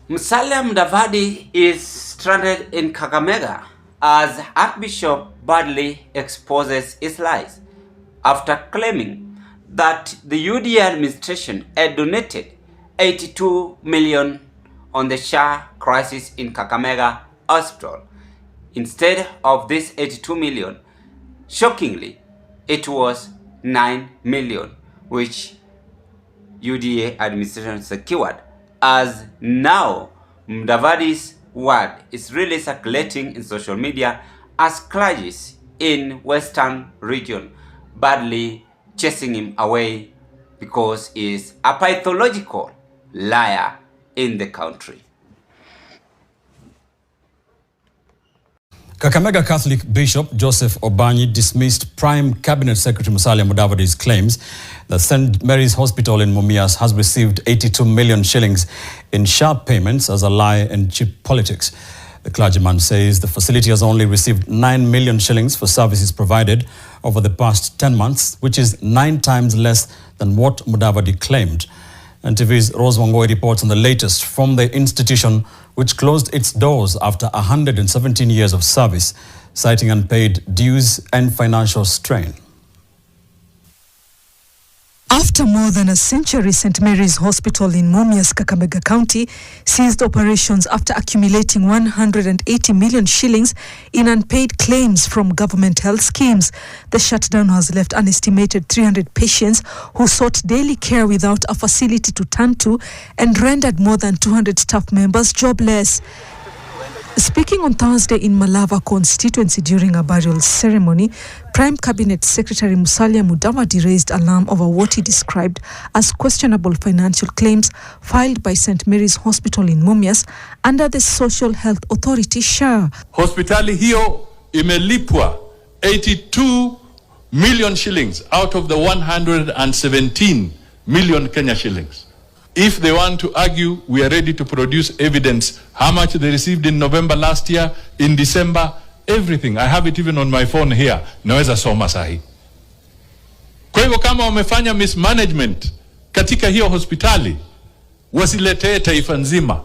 Musalia Mudavadi is stranded in Kakamega as Archbishop badly exposes his lies after claiming that the UDA administration had donated 82 million on the SHA crisis in Kakamega Hospital. Instead of this 82 million, shockingly, it was 9 million, which UDA administration secured, as now Mudavadi's word is really circulating in social media as clergies in Western region badly chasing him away because he is a pathological liar in the country. Kakamega Catholic Bishop Joseph Obanyi dismissed Prime Cabinet Secretary Musalia Mudavadi's claims that St. Mary's Hospital in Mumias has received 82 million shillings in SHA payments as a lie and cheap politics. The clergyman says the facility has only received 9 million shillings for services provided over the past 10 months, which is 9 times less than what Mudavadi claimed. NTV's Rose Wangoi reports on the latest from the institution, which closed its doors after 117 years of service, citing unpaid dues and financial strain. After more than a century, St. Mary's Hospital in Mumias, Kakamega County, ceased operations after accumulating 180 million shillings in unpaid claims from government health schemes. The shutdown has left an estimated 300 patients who sought daily care without a facility to turn to and rendered more than 200 staff members jobless. Speaking on Thursday in Malava constituency during a burial ceremony, Prime Cabinet Secretary Musalia Mudavadi raised alarm over what he described as questionable financial claims filed by St. Mary's Hospital in Mumias under the Social Health Authority SHA. Hospitali hiyo imelipwa 82 million shillings out of the 117 million Kenya shillings. If they want to argue, we are ready to produce evidence how much they received in November last year, in December, everything. I have it even on my phone here. Naweza soma sahi. Kwa hivyo kama wamefanya mismanagement katika hiyo hospitali, wasiletee taifa nzima.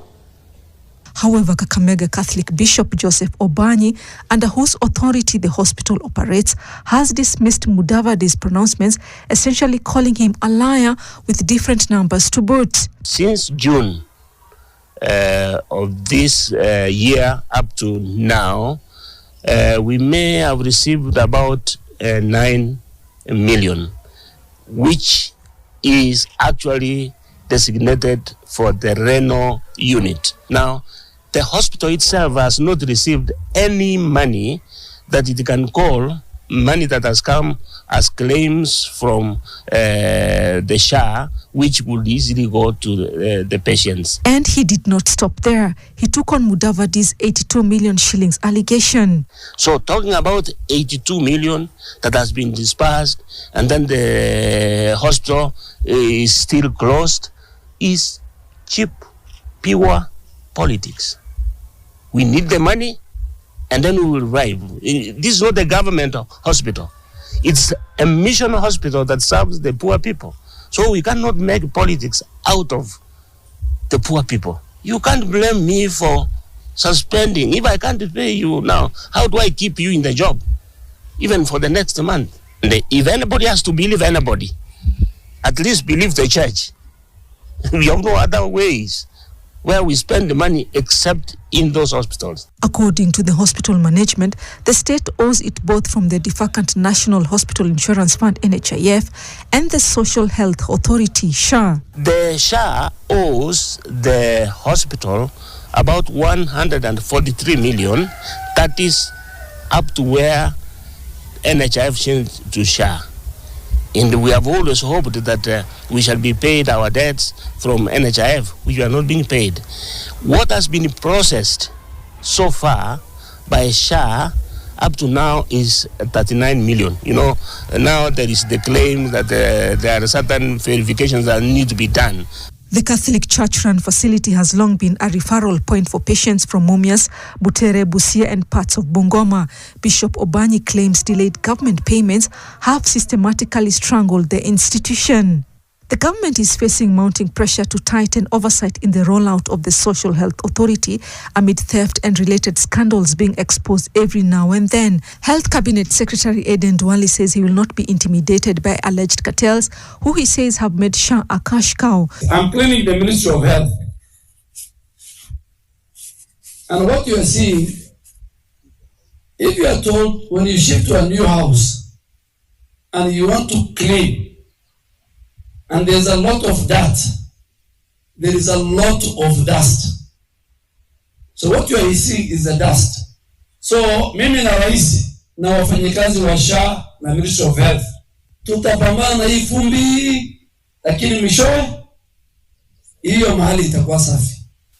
However, Kakamega Catholic Bishop Joseph Obanyi, under whose authority the hospital operates, has dismissed Mudavadi's pronouncements, essentially calling him a liar with different numbers to boot. Since June of this year up to now, we may have received about 9 million, which is actually designated for the renal unit. Now, the hospital itself has not received any money that it can call money that has come as claims from the SHA, which would easily go to the patients. And he did not stop there. He took on Mudavadi's 82 million shillings allegation. So talking about 82 million that has been dispersed and then the hospital is still closed is cheap, pure politics. We need the money and then we will arrive. This is not a government hospital. It's a mission hospital that serves the poor people. So we cannot make politics out of the poor people. You can't blame me for suspending. If I can't pay you now, how do I keep you in the job? Even for the next month. And if anybody has to believe anybody, at least believe the church. We have no other ways where we spend the money except in those hospitals. According to the hospital management, the state owes it both from the defacant National Hospital Insurance Fund (NHIF) and the Social Health Authority (SHA). The SHA owes the hospital about 143 million. That is up to where NHIF changed to SHA. And we have always hoped that we shall be paid our debts from NHIF, which are not being paid. What has been processed so far by SHA up to now is 39 million. You know, now there is the claim that there are certain verifications that need to be done. The Catholic Church-run facility has long been a referral point for patients from Mumias, Butere, Busia and parts of Bungoma. Bishop Obanyi claims delayed government payments have systematically strangled the institution. The government is facing mounting pressure to tighten oversight in the rollout of the Social Health Authority amid theft and related scandals being exposed every now and then. Health Cabinet Secretary Aden Duale says he will not be intimidated by alleged cartels, who he says have made SHA a cash cow. I'm claiming the Ministry of Health. And what you are seeing, if you are told when you shift to a new house and you want to clean, and there's a lot of dirt, there is a lot of dust. So what you are seeing is the dust. So mimi na rais na wafanyikazi wa SHA na Ministry of Health tutapambana na hii fumbi, lakini mwishowe hiyo mahali itakuwa safi.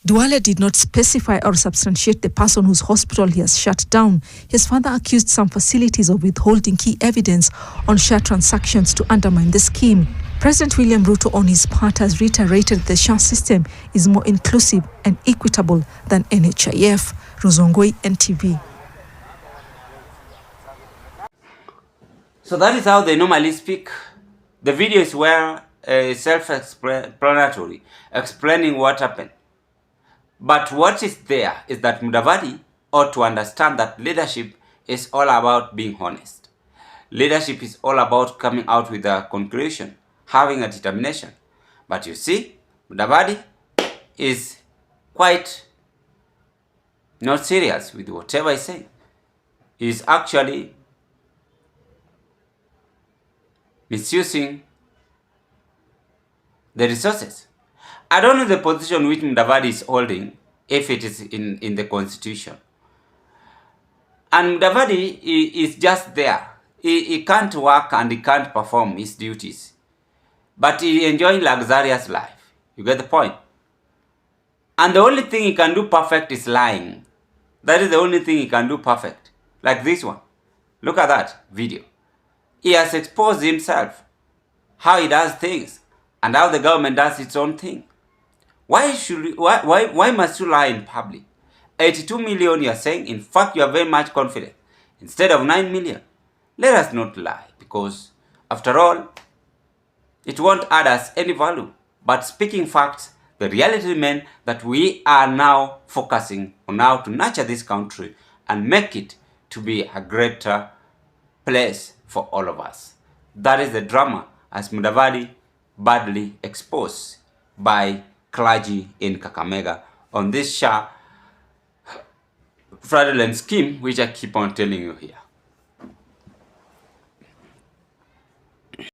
Duale did not specify or substantiate the person whose hospital he has shut down. His father accused some facilities of withholding key evidence on SHA transactions to undermine the scheme. President William Ruto, on his part, has reiterated the SHA system is more inclusive and equitable than NHIF. Ruzongoi, NTV. So that is how they normally speak. The video is well self-explanatory, explaining what happened. But what is there is that Mudavadi ought to understand that leadership is all about being honest. Leadership is all about coming out with a conclusion, having a determination. But you see, Mudavadi is quite not serious with whatever he's saying. He's actually misusing the resources. I don't know the position which Mudavadi is holding, if it is in the constitution. And Mudavadi is just there. He can't work and he can't perform his duties. But he enjoying luxurious life. You get the point? And the only thing he can do perfect is lying. That is the only thing he can do perfect. Like this one. Look at that video. He has exposed himself, how he does things, and how the government does its own thing. Why must you lie in public? 82 million you are saying, in fact you are very much confident. Instead of 9 million. Let us not lie, because after all, it won't add us any value. But speaking facts, the reality remains that we are now focusing on how to nurture this country and make it to be a greater place for all of us. That is the drama, as Mudavadi badly exposed by clergy in Kakamega on this SHA fraudulent scheme, which I keep on telling you here.